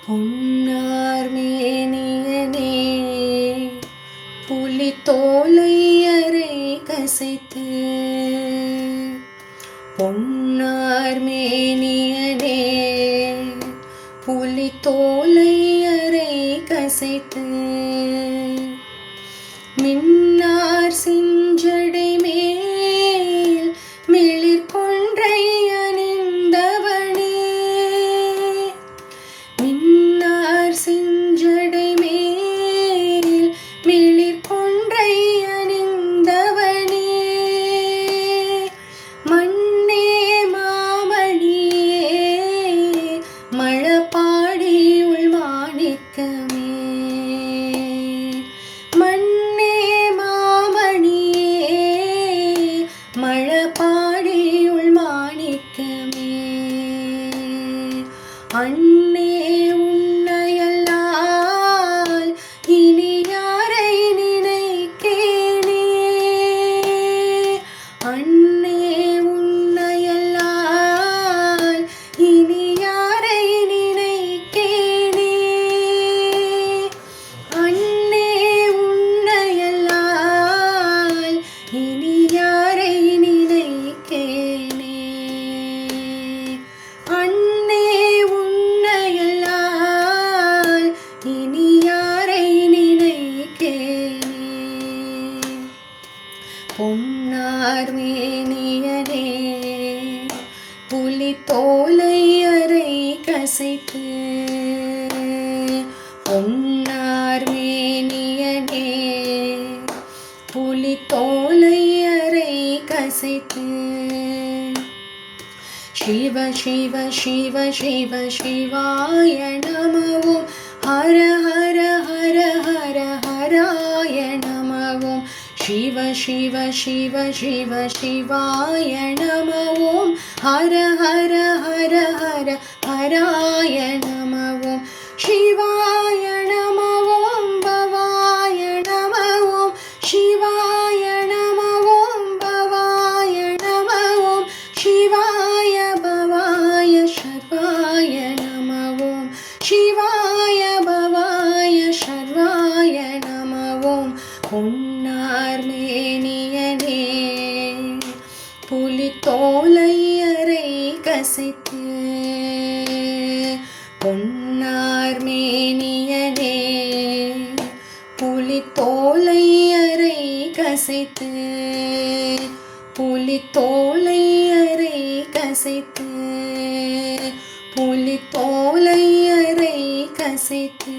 பொன்னார் மேனியனே புலித்தோலை அரை கசைத்து, பொன்னார் மேனியனே புலித்தோலை அரை கசைத்து, மின்னார் செஞ்சடை மேல் மிளிர் கொன்றை அணிந்தவனே, மின்னார் செஞ்சடை மேல் மிளிர் கொன்றை அணிந்தவனே, மண்ணே மாமணியே மழபாடி உள் மாணிக்கமே, மண்ணே மாமணியே மழபாடி உள் மாணிக்கமே, அன்னே உன்னையல்லால் இனி யாரை நினைக்கேனே, அன்னே உன்னையல்லால் இனி யாரை நினைக்கேனே, அன்னே உன்னையல்லால் இனி யாரை நினைக்கேனே, அன்னே உன்னையல்லால் இனி யாரை நினைக்கேனே. பொன்னார் மேனியனே புலித்தோலை அரை கசைத்து, பொன்னார் மேனியனே புலித்தோலை அரை கசைத்து, சிவ சிவ சிவ சிவ சிவாய நம ஓம், ஹர ஹர ஹர ஹர ஹராய நம ஓம், சிவ சிவ சிவ சிவ சிவாய நம ஓம், ஹர ஹர ஹர ஹர ஹராய நம ஓம், சிவாய நம ஓம், பவாய நம ஓம், சிவாய நம ஓம், பவாய நம ஓம், சிவாய பவாய சர்வாய நம ஓம், சிவாய பவாய சர்வாய நம ஓம். பொன்னார் மேனியனே புலித்தோலை அரை கசைத்து, பொன்னார் மேனியனே புலித்தோலை அரை கசைத்து, புலித்தோலை அரை கசைத்து, புலித்தோலை அரை கசைத்து,